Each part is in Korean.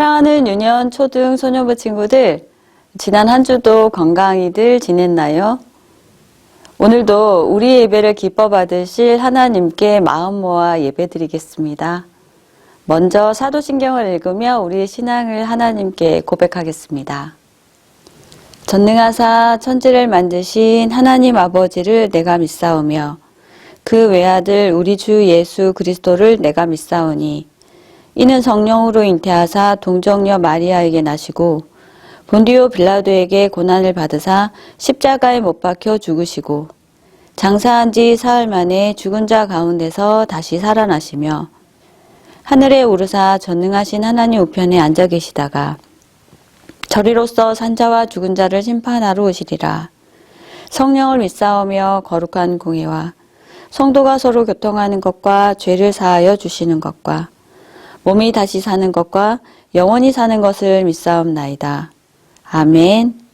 사랑하는 유년 초등 소년부 친구들, 지난 한 주도 건강히들 지냈나요? 오늘도 우리 예배를 기뻐 받으실 하나님께 마음 모아 예배 드리겠습니다. 먼저 사도신경을 읽으며 우리의 신앙을 하나님께 고백하겠습니다. 전능하사 천지를 만드신 하나님 아버지를 내가 믿사오며 그 외아들 우리 주 예수 그리스도를 내가 믿사오니 이는 성령으로 잉태하사 동정녀 마리아에게 나시고 본디오 빌라도에게 고난을 받으사 십자가에 못 박혀 죽으시고 장사한 지 사흘 만에 죽은 자 가운데서 다시 살아나시며 하늘에 오르사 전능하신 하나님 우편에 앉아 계시다가 저리로서 산자와 죽은 자를 심판하러 오시리라. 성령을 믿사오며 거룩한 공회와 성도가 서로 교통하는 것과 죄를 사하여 주시는 것과 몸이 다시 사는 것과 영원히 사는 것을 믿사옵나이다. 아멘.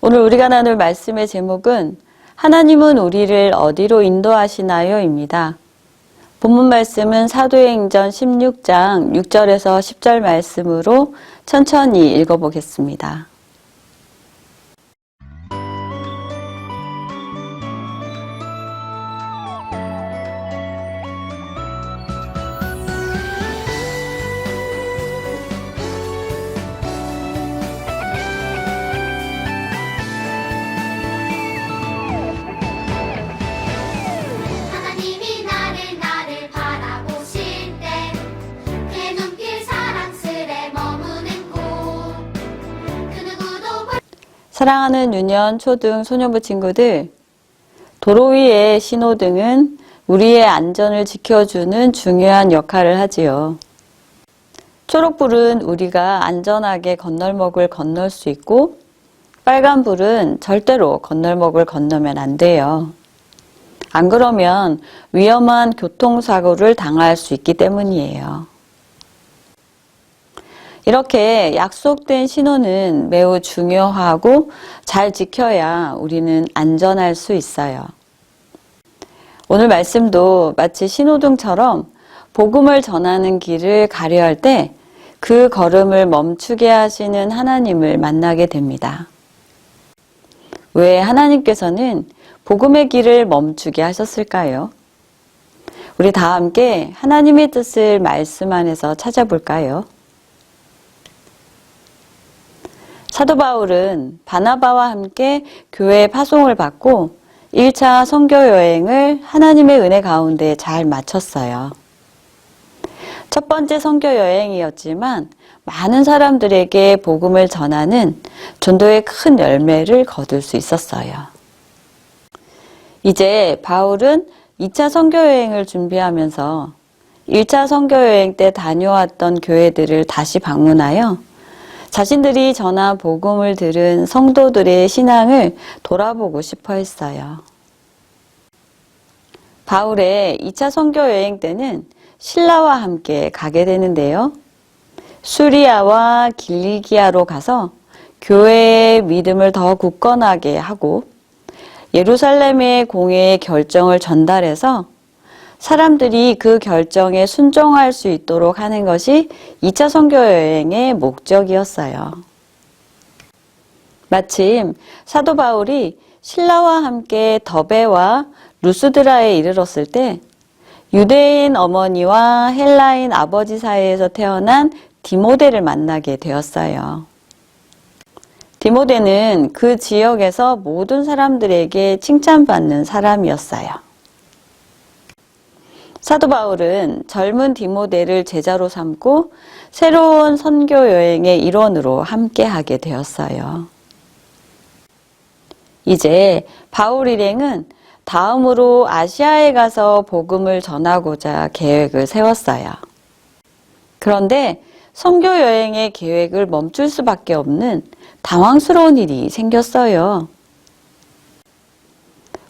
오늘 우리가 나눌 말씀의 제목은 하나님은 우리를 어디로 인도하시나요? 입니다. 본문 말씀은 사도행전 16장 6절에서 10절 말씀으로 천천히 읽어보겠습니다. 사랑하는 유년, 초등, 소년부 친구들, 도로 위의 신호등은 우리의 안전을 지켜주는 중요한 역할을 하지요. 초록불은 우리가 안전하게 건널목을 건널 수 있고, 빨간불은 절대로 건널목을 건너면 안 돼요. 안 그러면 위험한 교통사고를 당할 수 있기 때문이에요. 이렇게 약속된 신호는 매우 중요하고 잘 지켜야 우리는 안전할 수 있어요. 오늘 말씀도 마치 신호등처럼 복음을 전하는 길을 가려 할 때 그 걸음을 멈추게 하시는 하나님을 만나게 됩니다. 왜 하나님께서는 복음의 길을 멈추게 하셨을까요? 우리 다 함께 하나님의 뜻을 말씀 안에서 찾아볼까요? 사도 바울은 바나바와 함께 교회에 파송을 받고 1차 선교 여행을 하나님의 은혜 가운데 잘 마쳤어요. 첫 번째 선교 여행이었지만 많은 사람들에게 복음을 전하는 전도의 큰 열매를 거둘 수 있었어요. 이제 바울은 2차 선교 여행을 준비하면서 1차 선교 여행 때 다녀왔던 교회들을 다시 방문하여 자신들이 전한 복음을 들은 성도들의 신앙을 돌아보고 싶어 했어요. 바울의 2차 선교 여행 때는 신라와 함께 가게 되는데요. 수리아와 길리기아로 가서 교회의 믿음을 더 굳건하게 하고 예루살렘의 공회의 결정을 전달해서 사람들이 그 결정에 순종할 수 있도록 하는 것이 2차 선교 여행의 목적이었어요. 마침 사도 바울이 신라와 함께 더베와 루스드라에 이르렀을 때 유대인 어머니와 헬라인 아버지 사이에서 태어난 디모데를 만나게 되었어요. 디모데는 그 지역에서 모든 사람들에게 칭찬받는 사람이었어요. 사도 바울은 젊은 디모데를 제자로 삼고 새로운 선교 여행의 일원으로 함께하게 되었어요. 이제 바울 일행은 다음으로 아시아에 가서 복음을 전하고자 계획을 세웠어요. 그런데 선교 여행의 계획을 멈출 수밖에 없는 당황스러운 일이 생겼어요.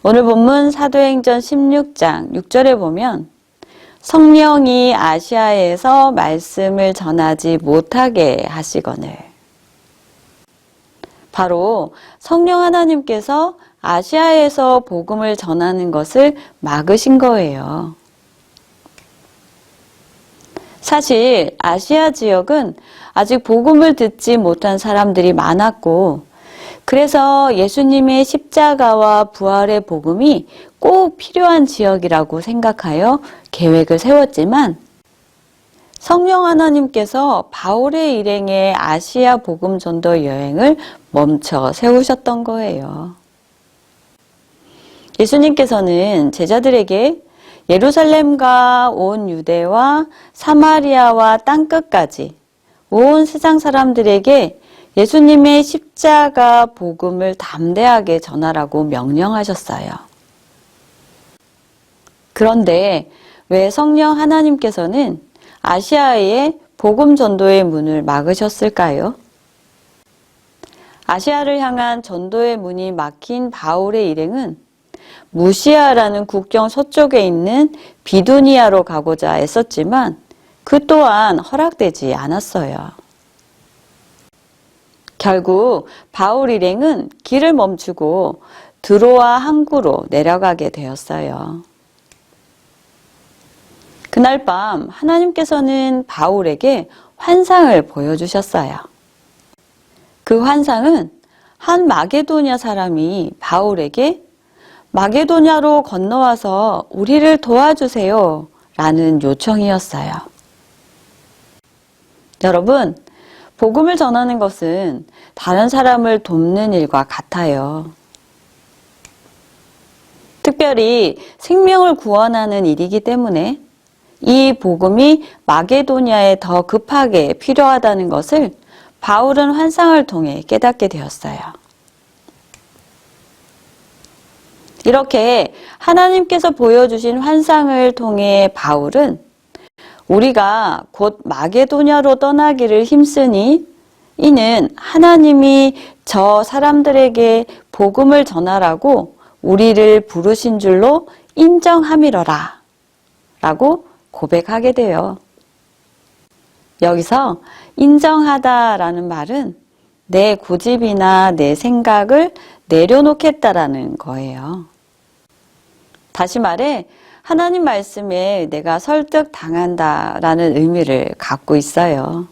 오늘 본문 사도행전 16장 6절에 보면 성령이 아시아에서 말씀을 전하지 못하게 하시거늘. 바로 성령 하나님께서 아시아에서 복음을 전하는 것을 막으신 거예요. 사실 아시아 지역은 아직 복음을 듣지 못한 사람들이 많았고, 그래서 예수님의 십자가와 부활의 복음이 꼭 필요한 지역이라고 생각하여 계획을 세웠지만 성령 하나님께서 바울의 일행의 아시아 복음 전도 여행을 멈춰 세우셨던 거예요. 예수님께서는 제자들에게 예루살렘과 온 유대와 사마리아와 땅끝까지 온 세상 사람들에게 예수님의 십자가 복음을 담대하게 전하라고 명령하셨어요. 그런데 왜 성령 하나님께서는 아시아의 복음 전도의 문을 막으셨을까요? 아시아를 향한 전도의 문이 막힌 바울의 일행은 무시아라는 국경 서쪽에 있는 비두니아로 가고자 애썼지만 그 또한 허락되지 않았어요. 결국 바울 일행은 길을 멈추고 드로아 항구로 내려가게 되었어요. 그날 밤 하나님께서는 바울에게 환상을 보여주셨어요. 그 환상은 한 마게도냐 사람이 바울에게 마게도냐로 건너와서 우리를 도와주세요 라는 요청이었어요. 여러분, 복음을 전하는 것은 다른 사람을 돕는 일과 같아요. 특별히 생명을 구원하는 일이기 때문에 이 복음이 마게도냐에 더 급하게 필요하다는 것을 바울은 환상을 통해 깨닫게 되었어요. 이렇게 하나님께서 보여주신 환상을 통해 바울은 우리가 곧 마게도냐로 떠나기를 힘쓰니 이는 하나님이 저 사람들에게 복음을 전하라고 우리를 부르신 줄로 인정함이러라 라고 고백하게 돼요. 여기서 인정하다라는 말은 내 고집이나 내 생각을 내려놓겠다라는 거예요. 다시 말해 하나님 말씀에 내가 설득당한다라는 의미를 갖고 있어요.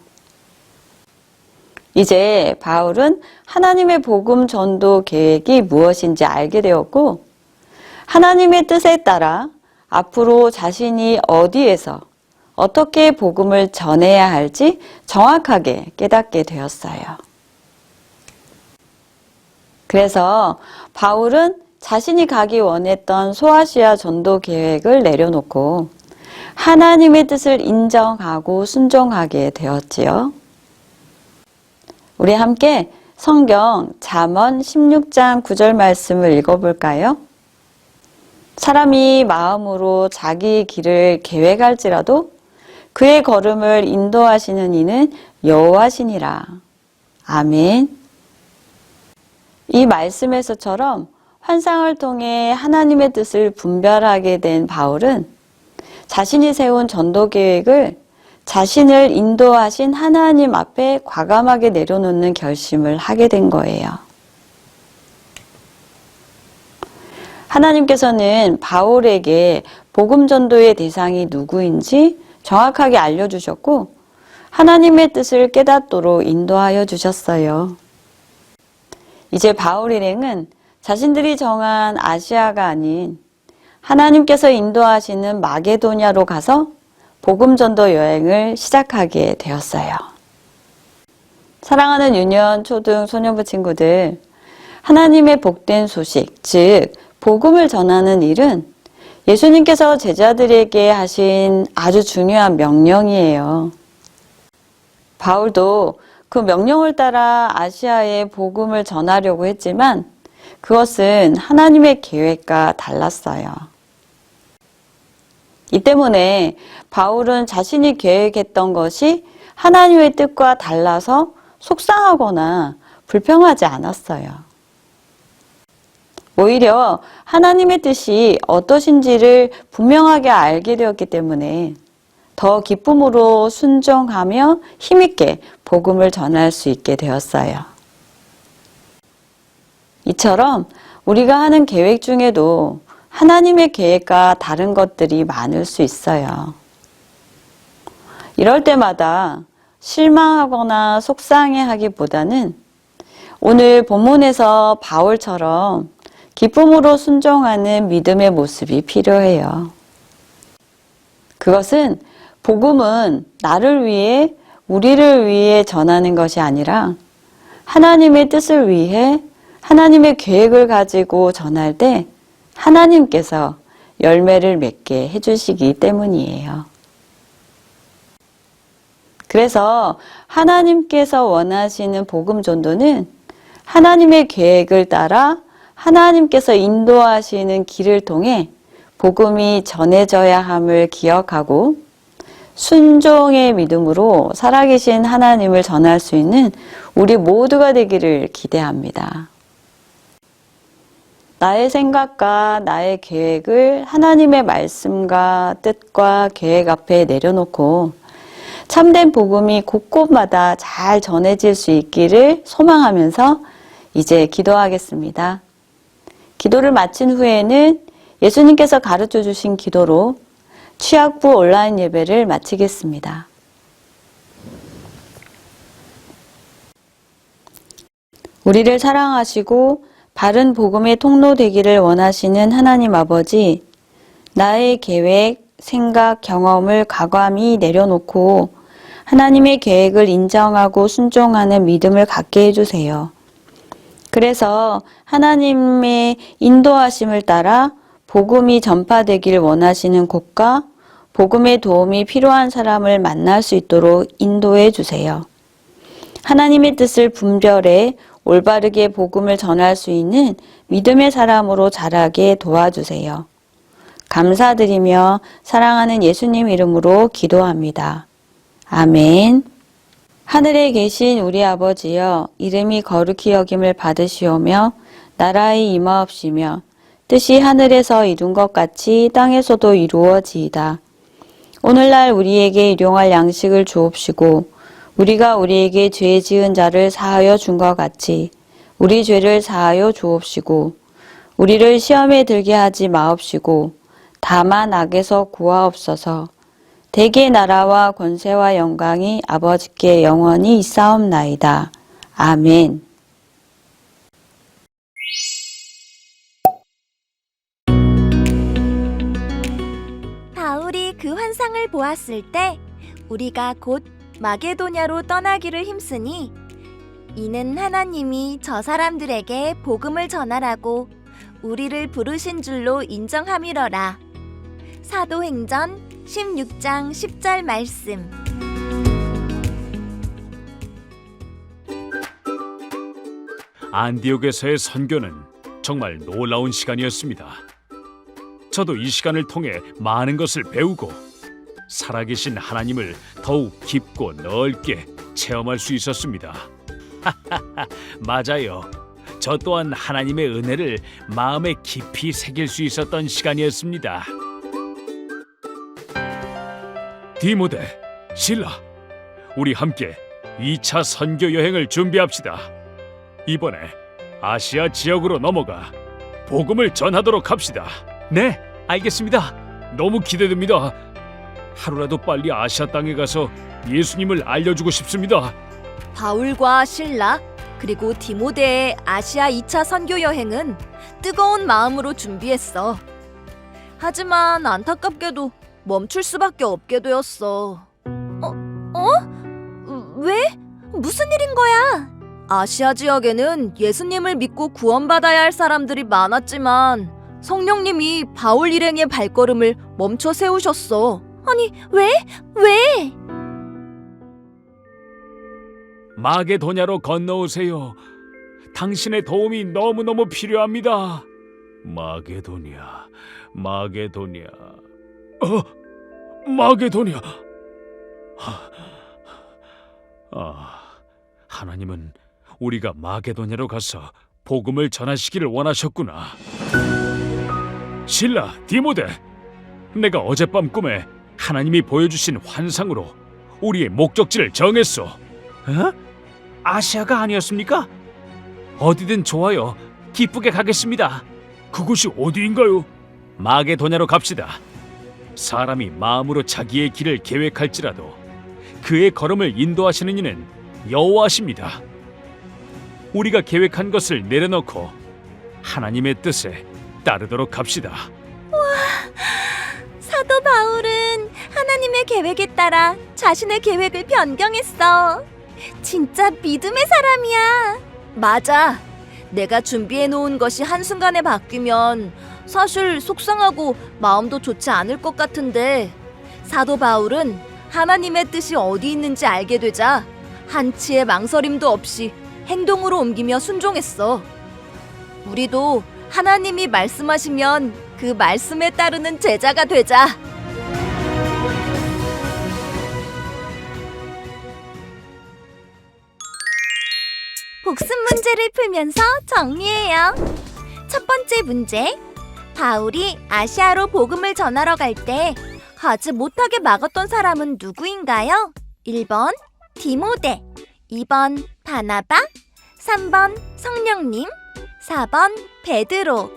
이제 바울은 하나님의 복음 전도 계획이 무엇인지 알게 되었고 하나님의 뜻에 따라 앞으로 자신이 어디에서 어떻게 복음을 전해야 할지 정확하게 깨닫게 되었어요. 그래서 바울은 자신이 가기 원했던 소아시아 전도 계획을 내려놓고 하나님의 뜻을 인정하고 순종하게 되었지요. 우리 함께 성경 잠언 16장 9절 말씀을 읽어볼까요? 사람이 마음으로 자기 길을 계획할지라도 그의 걸음을 인도하시는 이는 여호와시니라. 아멘. 이 말씀에서처럼 환상을 통해 하나님의 뜻을 분별하게 된 바울은 자신이 세운 전도 계획을 자신을 인도하신 하나님 앞에 과감하게 내려놓는 결심을 하게 된 거예요. 하나님께서는 바울에게 복음 전도의 대상이 누구인지 정확하게 알려주셨고 하나님의 뜻을 깨닫도록 인도하여 주셨어요. 이제 바울 일행은 자신들이 정한 아시아가 아닌 하나님께서 인도하시는 마게도냐로 가서 복음 전도 여행을 시작하게 되었어요. 사랑하는 유년, 초등, 소년부 친구들, 하나님의 복된 소식, 즉 복음을 전하는 일은 예수님께서 제자들에게 하신 아주 중요한 명령이에요. 바울도 그 명령을 따라 아시아에 복음을 전하려고 했지만 그것은 하나님의 계획과 달랐어요. 이 때문에 바울은 자신이 계획했던 것이 하나님의 뜻과 달라서 속상하거나 불평하지 않았어요. 오히려 하나님의 뜻이 어떠신지를 분명하게 알게 되었기 때문에 더 기쁨으로 순종하며 힘있게 복음을 전할 수 있게 되었어요. 이처럼 우리가 하는 계획 중에도 하나님의 계획과 다른 것들이 많을 수 있어요. 이럴 때마다 실망하거나 속상해하기보다는 오늘 본문에서 바울처럼 기쁨으로 순종하는 믿음의 모습이 필요해요. 그것은 복음은 나를 위해, 우리를 위해 전하는 것이 아니라 하나님의 뜻을 위해 하나님의 계획을 가지고 전할 때 하나님께서 열매를 맺게 해주시기 때문이에요. 그래서 하나님께서 원하시는 복음 전도는 하나님의 계획을 따라 하나님께서 인도하시는 길을 통해 복음이 전해져야 함을 기억하고 순종의 믿음으로 살아계신 하나님을 전할 수 있는 우리 모두가 되기를 기대합니다. 나의 생각과 나의 계획을 하나님의 말씀과 뜻과 계획 앞에 내려놓고 참된 복음이 곳곳마다 잘 전해질 수 있기를 소망하면서 이제 기도하겠습니다. 기도를 마친 후에는 예수님께서 가르쳐 주신 기도로 취약부 온라인 예배를 마치겠습니다. 우리를 사랑하시고 바른 복음의 통로 되기를 원하시는 하나님 아버지, 나의 계획, 생각, 경험을 과감히 내려놓고 하나님의 계획을 인정하고 순종하는 믿음을 갖게 해주세요. 그래서 하나님의 인도하심을 따라 복음이 전파되길 원하시는 곳과 복음의 도움이 필요한 사람을 만날 수 있도록 인도해 주세요. 하나님의 뜻을 분별해 올바르게 복음을 전할 수 있는 믿음의 사람으로 자라게 도와주세요. 감사드리며 사랑하는 예수님 이름으로 기도합니다. 아멘. 하늘에 계신 우리 아버지여, 이름이 거룩히 여김을 받으시오며 나라의 임하옵시며 뜻이 하늘에서 이룬 것 같이 땅에서도 이루어지이다. 오늘날 우리에게 일용할 양식을 주옵시고 우리가 우리에게 죄 지은 자를 사하여 준 것 같이 우리 죄를 사하여 주옵시고 우리를 시험에 들게 하지 마옵시고 다만 악에서 구하옵소서. 대개 나라와 권세와 영광이 아버지께 영원히 있사옵나이다. 아멘. 바울이 그 환상을 보았을 때 우리가 곧 마게도냐로 떠나기를 힘쓰니 이는 하나님이 저 사람들에게 복음을 전하라고 우리를 부르신 줄로 인정함이러라. 사도행전 16장 10절 말씀. 안디옥에서의 선교는 정말 놀라운 시간이었습니다. 저도 이 시간을 통해 많은 것을 배우고 살아계신 하나님을 더욱 깊고 넓게 체험할 수 있었습니다. 맞아요. 저 또한 하나님의 은혜를 마음에 깊이 새길 수 있었던 시간이었습니다. 디모데, 실라, 우리 함께 2차 선교 여행을 준비합시다. 이번에 아시아 지역으로 넘어가 복음을 전하도록 합시다. 네, 알겠습니다. 너무 기대됩니다. 하루라도 빨리 아시아 땅에 가서 예수님을 알려주고 싶습니다. 바울과 실라 그리고 디모데의 아시아 2차 선교 여행은 뜨거운 마음으로 준비했어. 하지만 안타깝게도 멈출 수밖에 없게 되었어. 왜? 무슨 일인 거야? 아시아 지역에는 예수님을 믿고 구원받아야 할 사람들이 많았지만 성령님이 바울 일행의 발걸음을 멈춰 세우셨어. 아니, 왜? 마게도냐로 건너오세요. 당신의 도움이 너무너무 필요합니다. 마게도냐. 마게도냐. 하나님은 우리가 마게도냐로 가서 복음을 전하시기를 원하셨구나. 실라, 디모데, 내가 어젯밤 꿈에 하나님이 보여주신 환상으로 우리의 목적지를 정했소. 아시아가 아니었습니까? 어디든 좋아요. 기쁘게 가겠습니다. 그곳이 어디인가요? 마게도냐로 갑시다. 사람이 마음으로 자기의 길을 계획할지라도 그의 걸음을 인도하시는 이는 여호와십니다. 우리가 계획한 것을 내려놓고 하나님의 뜻에 따르도록 합시다. 사도 바울은 하나님의 계획에 따라 자신의 계획을 변경했어. 진짜 믿음의 사람이야. 맞아. 내가 준비해 놓은 것이 한순간에 바뀌면 사실 속상하고 마음도 좋지 않을 것 같은데 사도 바울은 하나님의 뜻이 어디 있는지 알게 되자 한치의 망설임도 없이 행동으로 옮기며 순종했어. 우리도 하나님이 말씀하시면 그 말씀에 따르는 제자가 되자. 복습 문제를 풀면서 정리해요. 첫 번째 문제. 바울이 아시아로 복음을 전하러 갈 때 가지 못하게 막았던 사람은 누구인가요? 1번 디모데, 2번 바나바, 3번 성령님, 4번 베드로.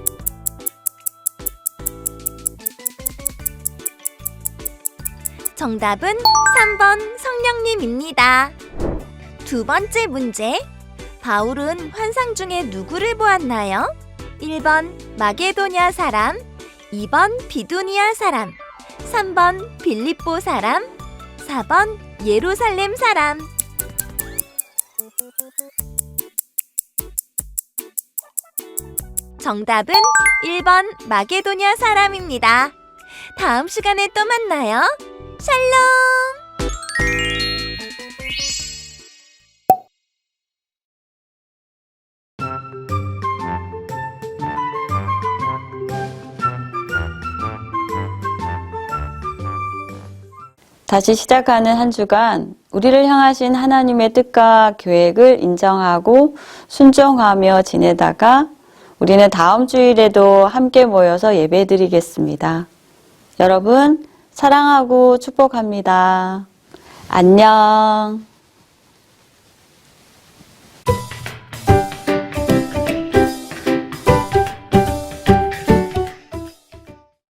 정답은 3번 성령님입니다. 두 번째 문제. 바울은 환상 중에 누구를 보았나요? 1번 마게도냐 사람, 2번 비두니아 사람, 3번 빌립보 사람, 4번 예루살렘 사람. 정답은 1번 마게도냐 사람입니다. 다음 시간에 또 만나요. 샬롬! 다시 시작하는 한 주간 우리를 향하신 하나님의 뜻과 계획을 인정하고 순종하며 지내다가 우리는 다음 주일에도 함께 모여서 예배드리겠습니다. 여러분 사랑하고 축복합니다. 안녕.